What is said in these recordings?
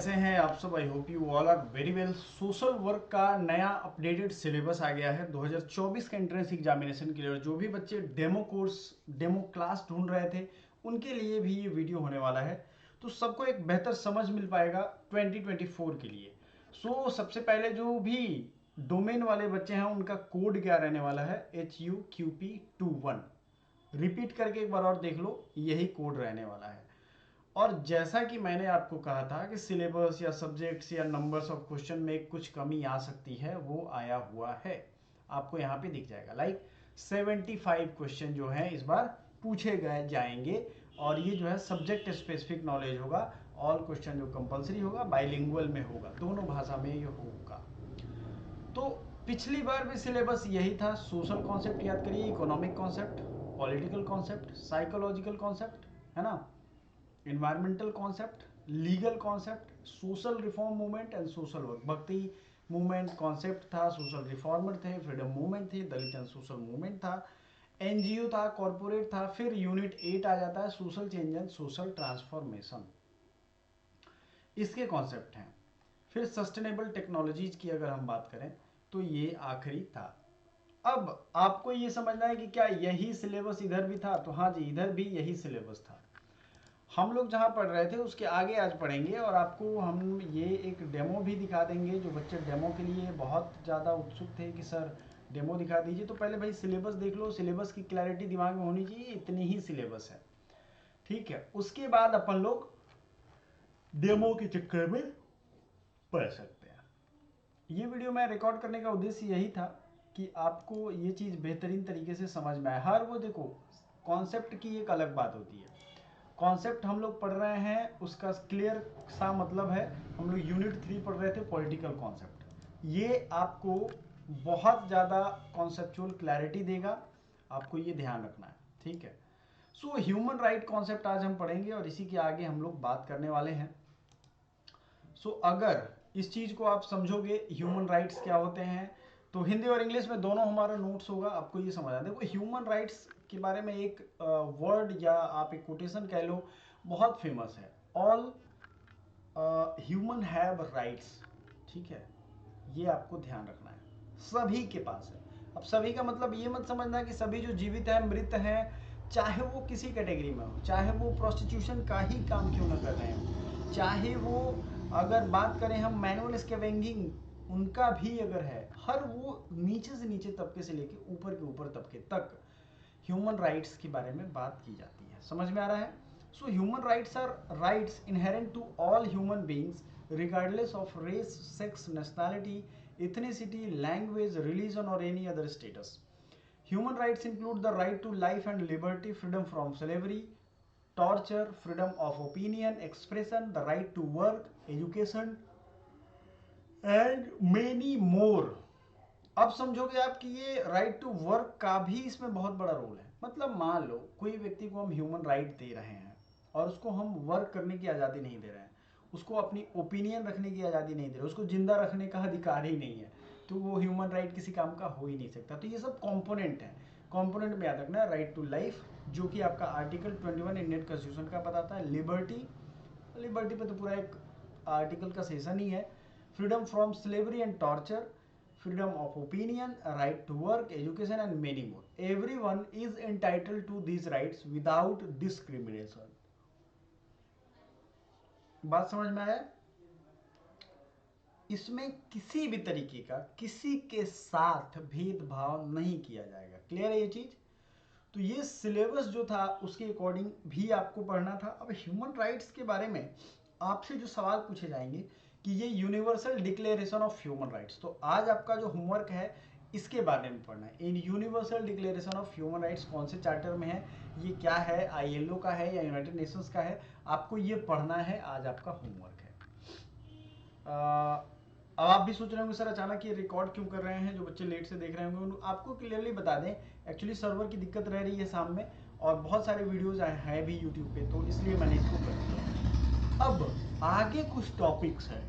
कैसे हैं आप सब। I hope you all are very well. Social work का नया अपडेटेड सिलेबस आ गया है 2024 के एंट्रेंस एग्जामिनेशन के लिए। जो भी बच्चे डेमो क्लास ढूंढ रहे थे उनके लिए भी ये वीडियो होने वाला है, तो सबको एक बेहतर समझ मिल पाएगा 2024 के लिए। सबसे पहले जो भी डोमेन वाले बच्चे हैं उनका कोड क्या रहने वाला है, HUQP21। रिपीट करके एक बार और देख लो, यही कोड रहने वाला है। और जैसा कि मैंने आपको कहा था कि सिलेबस या सब्जेक्ट्स या नंबर्स ऑफ क्वेश्चन में कुछ कमी आ सकती है, वो आया हुआ है। आपको यहाँ पे दिख जाएगा लाइक 75 क्वेश्चन जो है इस बार पूछे गए जाएंगे। और ये जो है सब्जेक्ट स्पेसिफिक नॉलेज होगा। ऑल क्वेश्चन जो कंपलसरी होगा, बाइलिंगुअल में होगा, दोनों भाषा में ये होगा। तो पिछली बार भी सिलेबस यही था। सोशल कॉन्सेप्ट याद करिए, economic concept, political concept, psychological concept, है ना, environmental concept, legal concept, social reform movement and social work. भक्ति मूवमेंट कॉन्सेप्ट था, सोशल रिफॉर्मर थे, फ्रीडम मूवमेंट थी, दलित एंड सोशल मूवमेंट था, एनजीओ था, कॉर्पोरेट था। फिर यूनिट 8 आ जाता है, social change and social transformation, इसके कॉन्सेप्ट हैं। फिर सस्टेनेबल टेक्नोलॉजीज की अगर हम बात करें तो ये आखिरी था। अब आपको ये समझना है कि क्या यही सिलेबस इधर भी था, तो हाँ जी, इधर भी यही सिलेबस था। हम लोग जहाँ पढ़ रहे थे उसके आगे आज पढ़ेंगे, और आपको हम ये एक डेमो भी दिखा देंगे। जो बच्चे डेमो के लिए बहुत ज़्यादा उत्सुक थे कि सर डेमो दिखा दीजिए, तो पहले भाई सिलेबस देख लो। सिलेबस की क्लैरिटी दिमाग में होनी चाहिए, इतनी ही सिलेबस है, ठीक है। उसके बाद अपन लोग डेमो के चक्कर में पढ़ सकते हैं। ये वीडियो मैं रिकॉर्ड करने का उद्देश्य यही था कि आपको ये चीज़ बेहतरीन तरीके से समझ में आए। हर वो देखो, कॉन्सेप्ट की एक अलग बात होती है। कॉन्सेप्ट हम लोग पढ़ रहे हैं, उसका क्लियर सा मतलब है। हम लोग यूनिट 3 पढ़ रहे थे, पॉलिटिकल कॉन्सेप्ट। ये आपको बहुत ज़्यादा कॉन्सेप्चुअल क्लैरिटी देगा, आपको ये ध्यान रखना है, ठीक है। ह्यूमन राइट कॉन्सेप्ट आज हम पढ़ेंगे और इसी के आगे हम लोग बात करने वाले हैं। अगर इस चीज़ को आप समझोगे, ह्यूमन राइट्स क्या होते हैं, तो हिंदी और इंग्लिश में दोनों हमारा नोट्स होगा, आपको ये समझ आना। देखो, ह्यूमन राइट्स के बारे में एक वर्ड या आप एक कोटेशन कह लो, बहुत फेमस है, ऑल ह्यूमन हैव राइट्स, ठीक है। ये आपको ध्यान रखना है, सभी के पास है। अब सभी का मतलब ये मत समझना कि सभी जो जीवित है, मृत है, चाहे वो किसी कैटेगरी में हो, चाहे वो प्रोस्टिट्यूशन का ही काम क्यों ना कर रहे हो, चाहे वो, अगर बात करें हम मैनुअल स्कैवेंजिंग उनका भी अगर है, हर वो नीचे से नीचे तबके से लेके ऊपर के ऊपर तबके तक ह्यूमन राइट्स के बारे में बात की जाती है। समझ में आ रहा है? Human rights are rights inherent to all human beings regardless of race, sex, nationality, ethnicity, language, religion, or any other status. Human rights include the right to life and liberty, freedom from slavery, torture, freedom of opinion, expression, the right to work, education, and many more. अब समझोगे आप कि ये right to work का भी इसमें बहुत बड़ा रोल है। मतलब मान लो कोई व्यक्ति को हम ह्यूमन राइट दे रहे हैं और उसको हम वर्क करने की आज़ादी नहीं दे रहे हैं, उसको अपनी ओपिनियन रखने की आज़ादी नहीं दे रहे, उसको जिंदा रखने का अधिकार ही नहीं है, तो वो ह्यूमन राइट किसी काम का हो ही नहीं सकता। तो ये सब कॉम्पोनेंट है। कॉम्पोनेंट में याद रखना है राइट टू लाइफ, जो कि आपका आर्टिकल 21 इंडियन कॉन्स्टिट्यूशन का बताता है। लिबर्टी, लिबर्टी पे तो पूरा एक आर्टिकल का सेशन ही है। Freedom from slavery and torture, freedom of opinion, a right to work, education, and many more. Everyone is entitled to these rights without discrimination. बात समझ में आया? इसमें किसी भी तरीके का किसी के साथ भेदभाव नहीं किया जाएगा। क्लियर है ये चीज? तो ये सिलेबस जो था उसके अकॉर्डिंग भी आपको पढ़ना था। अब ह्यूमन राइट्स के बारे में आपसे जो सवाल पूछे जाएंगे कि ये universal declaration of human rights, तो आज आपका जो होमवर्क है इसके बारे में पढ़ना है। In universal declaration of human rights कौन से चार्टर में है, ये क्या है, ILO का है या यूनाइटेड नेशंस का है, आपको ये पढ़ना है, आज आपका होमवर्क है। अब आप भी सोच रहे होंगे सर अचानक ये रिकॉर्ड क्यों कर रहे हैं, जो बच्चे लेट से देख रहे होंगे आपको क्लियरली बता दें, एक्चुअली सर्वर की दिक्कत रह रही है शाम में, और बहुत सारे वीडियोज हैं भी यूट्यूब पे, तो इसलिए मैंने इसको कर दिया। अब आगे कुछ टॉपिक्स हैं,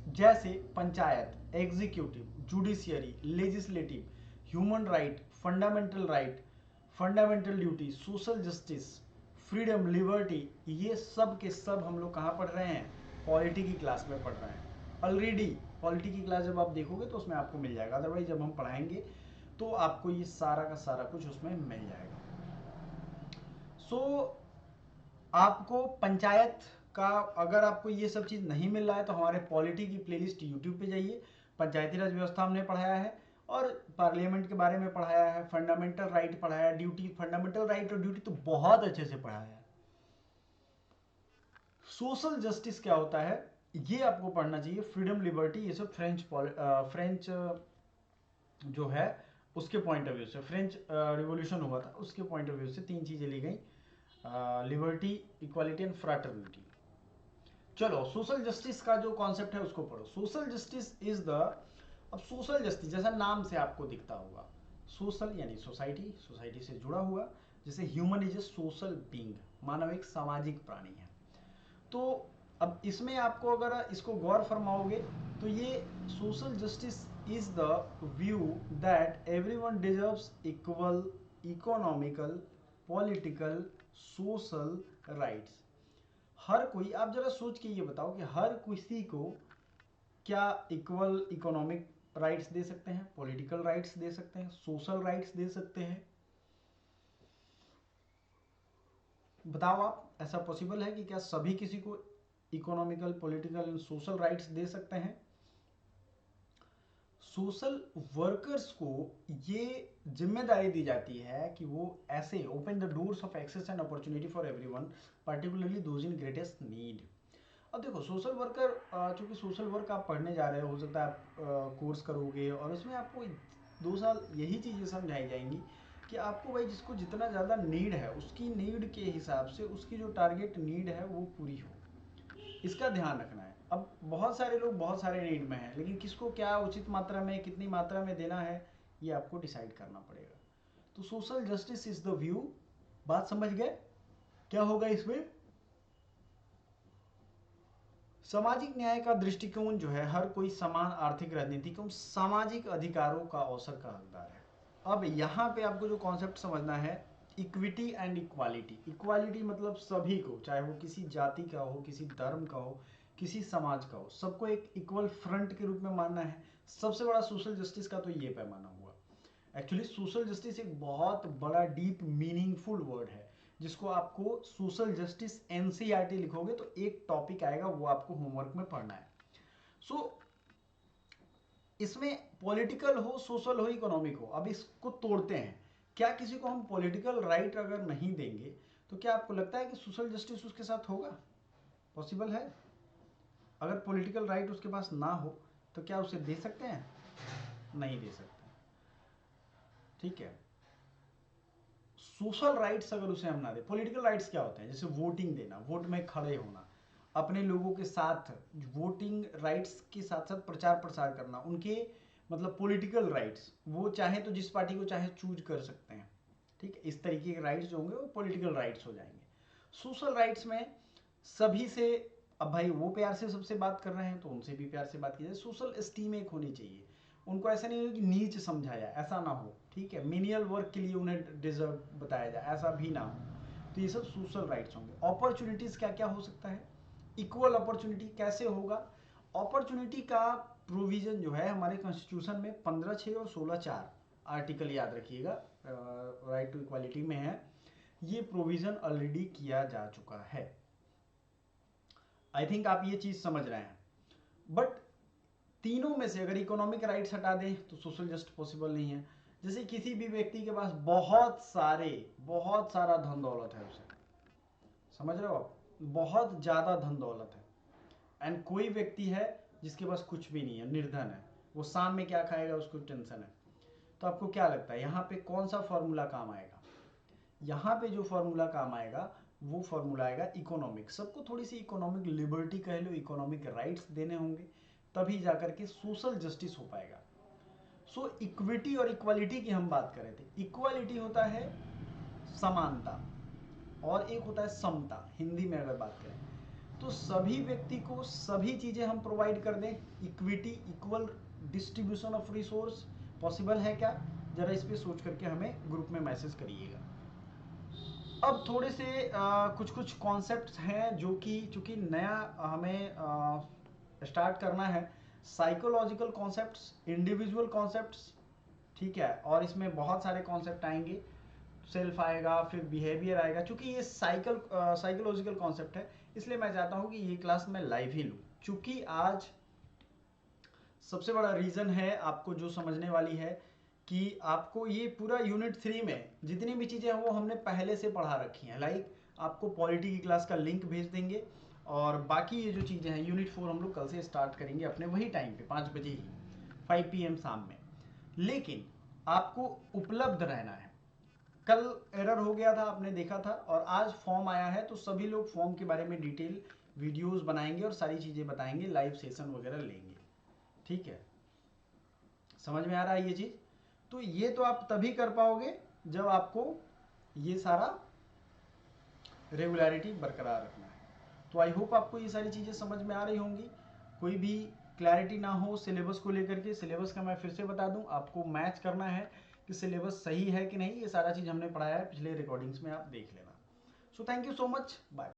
जैसे panchayat, executive, judiciary, legislative, human right, fundamental duty, social justice, freedom, liberty, ये सब के सब हम लोग कहाँ पढ़ रहे हैं? पॉलिटी की क्लास में पढ़ रहे हैं। ऑलरेडी पॉलिटी की क्लास जब आप देखोगे तो उसमें आपको मिल जाएगा, अदरवाइज जब हम पढ़ाएंगे तो आपको ये सारा का सारा कुछ उसमें मिल जाएगा। सो आपको पंचायत का, अगर आपको ये सब चीज़ नहीं मिल रहा है तो हमारे पॉलिटी की प्लेलिस्ट यूट्यूब पे जाइए। पंचायती राज व्यवस्था हमने पढ़ाया है और पार्लियामेंट के बारे में पढ़ाया है, फंडामेंटल राइट पढ़ाया है, ड्यूटी, फंडामेंटल राइट और ड्यूटी तो बहुत अच्छे से पढ़ाया है। सोशल जस्टिस क्या होता है ये आपको पढ़ना चाहिए। फ्रीडम, लिबर्टी, ये सब फ्रेंच जो है उसके पॉइंट ऑफ व्यू से, फ्रेंच रिवॉल्यूशन हुआ था उसके पॉइंट ऑफ व्यू से तीन चीज़ें ली गई, लिबर्टी, इक्वालिटी एंड फ्रैटर्निटी। चलो सोशल जस्टिस का जो कॉन्सेप्ट है उसको पढ़ो। सोशल जस्टिस इज द, अब सोशल जस्टिस जैसा नाम से आपको दिखता होगा, सोशल यानी सोसाइटी, सोसाइटी से जुड़ा हुआ, जैसे human is a social being, मानव एक सामाजिक प्राणी है। तो अब इसमें आपको अगर इसको गौर फरमाओगे तो ये social justice is the view that everyone deserves equal economical, political, social rights. हर कोई, आप जरा सोच के ये बताओ कि हर किसी को क्या इक्वल इकोनॉमिक राइट्स दे सकते हैं, पॉलिटिकल राइट्स दे सकते हैं, सोशल राइट्स दे सकते हैं? बताओ आप, ऐसा पॉसिबल है कि क्या सभी किसी को economical, political and social rights दे सकते हैं? सोशल वर्कर्स को ये जिम्मेदारी दी जाती है कि वो ऐसे open the doors of access and opportunity for everyone, particularly those in greatest need. अब देखो सोशल वर्कर, चूंकि सोशल वर्क आप पढ़ने जा रहे हो सकता है आप कोर्स करोगे और उसमें आपको 2 साल यही चीज़ें समझाई जाएंगी कि आपको भाई जिसको जितना ज़्यादा नीड है उसकी नीड के हिसाब से उसकी जो टारगेट नीड है वो पूरी हो, इसका ध्यान रखना है। अब बहुत सारे लोग बहुत सारे नीड में हैं, लेकिन किसको क्या उचित मात्रा में, कितनी मात्रा में देना है ये आपको डिसाइड करना पड़ेगा। तो social justice is the view, बात समझ गए? क्या होगा इसमें? सामाजिक न्याय का दृष्टिकोण जो है, हर कोई समान आर्थिक, राजनीतिक एवं सामाजिक अधिकारों का अवसर का हकदार है। अब यहाँ पे आपको जो कॉन्सेप्ट समझना है, इक्विटी एंड इक्वालिटी। इक्वालिटी मतलब सभी को, चाहे वो किसी जाति का हो, किसी धर्म का हो, किसी समाज का हो, सबको एक इक्वल फ्रंट के रूप में मानना है। सबसे बड़ा सोशल जस्टिस का तो ये पैमाना हुआ। एक्चुअली सोशल जस्टिस एक बहुत बड़ा डीप मीनिंगफुल वर्ड है, जिसको आपको सोशल जस्टिस एनसीईआरटी लिखोगे तो एक टॉपिक आएगा, वो आपको होमवर्क में पढ़ना है। सो इसमें पॉलिटिकल हो, सोशल हो, इकोनॉमिक हो, अब इसको तोड़ते हैं। क्या किसी को हम पॉलिटिकल राइट अगर नहीं देंगे तो क्या आपको लगता है कि सोशल जस्टिस उसके साथ होगा? पॉसिबल है? अगर पॉलिटिकल राइट उसके पास ना हो तो क्या उसे दे सकते हैं? नहीं दे सकते। ठीक है, सोशल राइट्स अगर उसे हम ना दे, पॉलिटिकल राइट्स क्या होते हैं? जैसे वोटिंग देना, वोट में खड़े होना, अपने लोगों के साथ वोटिंग राइट्स के साथ साथ प्रचार प्रसार करना, उनके मतलब पॉलिटिकल राइट्स, वो चाहे तो जिस पार्टी को चाहे चूज कर सकते हैं। ठीक है, इस तरीके के राइट्स जो होंगे वो पॉलिटिकल राइट्स हो जाएंगे। सोशल राइट्स में सभी से, अब भाई वो प्यार से सबसे बात कर रहे हैं तो उनसे भी प्यार से बात की जाए। सोशल एस्टीम एक होनी चाहिए, उनको ऐसा नहीं हो कि नीच समझा जाए, ऐसा ना हो। ठीक है, मिनियल वर्क के लिए उन्हें डिजर्व बताया जाए, ऐसा भी ना हो। तो ये सब सोशल राइट्स होंगे। अपॉर्चुनिटीज क्या क्या हो सकता है? इक्वल अपॉर्चुनिटी कैसे होगा? अपॉर्चुनिटी का प्रोविजन जो है हमारे कॉन्स्टिट्यूशन में 15(6) और 16(4) आर्टिकल याद रखिएगा, राइट टू इक्वालिटी में है। ये प्रोविजन ऑलरेडी किया जा चुका है। आई थिंक आप ये चीज समझ रहे हैं। बट तीनों में से अगर इकोनॉमिक राइट्स हटा दें तो सोशल जस्ट पॉसिबल नहीं है। जैसे किसी भी व्यक्ति के पास बहुत सारा धन दौलत है, उसे, समझ रहे हो आप, बहुत ज्यादा धन दौलत है, एंड कोई व्यक्ति है जिसके पास कुछ भी नहीं है, निर्धन है, वो शाम में क्या खाएगा उसको टेंशन है। तो आपको क्या लगता है यहाँ पे कौन सा फॉर्मूला काम आएगा? यहाँ पे जो फॉर्मूला काम आएगा वो फॉर्मूला आएगा इकोनॉमिक। सबको थोड़ी सी इकोनॉमिक लिबर्टी कह लो, इकोनॉमिक राइट्स देने होंगे, तभी जाकर के सोशल जस्टिस हो पाएगा। सो इक्विटी और इक्वालिटी की हम बात कर रहे थे। इक्वालिटी होता है समानता और एक होता है समता, हिंदी में अगर बात करें तो सभी व्यक्ति को सभी चीजें हम प्रोवाइड कर दें। Equity, equal distribution of resource possible है क्या? जरा इस पे सोच करके हमें ग्रुप में मैसेज करिएगा। अब थोड़े से कुछ कुछ कॉन्सेप्ट्स हैं जो कि चूंकि नया हमें स्टार्ट करना है। साइकोलॉजिकल कॉन्सेप्ट्स, इंडिविजुअल कॉन्सेप्ट्स, ठीक है, और इसमें बहुत सारे कॉन्सेप्ट आएंगे। सेल्फ आएगा, फिर बिहेवियर आएगा। चूंकि ये साइकोलॉजिकल कॉन्सेप्ट है, इसलिए मैं चाहता हूँ कि ये क्लास मैं लाइव ही लूँ। चूंकि आज सबसे बड़ा रीज़न है आपको जो समझने वाली है कि आपको ये पूरा यूनिट 3 में जितनी भी चीज़ें हैं वो हमने पहले से पढ़ा रखी हैं। लाइक आपको पॉलिटी की क्लास का लिंक भेज देंगे, और बाकी ये जो चीज़ें हैं यूनिट 4 हम लोग कल से स्टार्ट करेंगे अपने वही टाइम पे 5 बजे ही, 5 PM शाम में। लेकिन आपको उपलब्ध रहना है। कल एरर हो गया था, आपने देखा था, और आज फॉर्म आया है तो सभी लोग फॉर्म के बारे में डिटेल वीडियोस बनाएंगे और सारी चीज़ें बताएंगे, लाइव सेशन वगैरह लेंगे। ठीक है, समझ में आ रहा है ये चीज़? तो ये तो आप तभी कर पाओगे जब आपको ये सारा रेगुलरिटी बरकरार रखना है। तो आई होप आपको ये सारी चीज़ें समझ में आ रही होंगी। कोई भी क्लैरिटी ना हो सिलेबस को लेकर के, सिलेबस का मैं फिर से बता दूं, आपको मैच करना है कि सिलेबस सही है कि नहीं। ये सारा चीज़ हमने पढ़ाया है पिछले रिकॉर्डिंग्स में, आप देख लेना। So thank you so much, bye.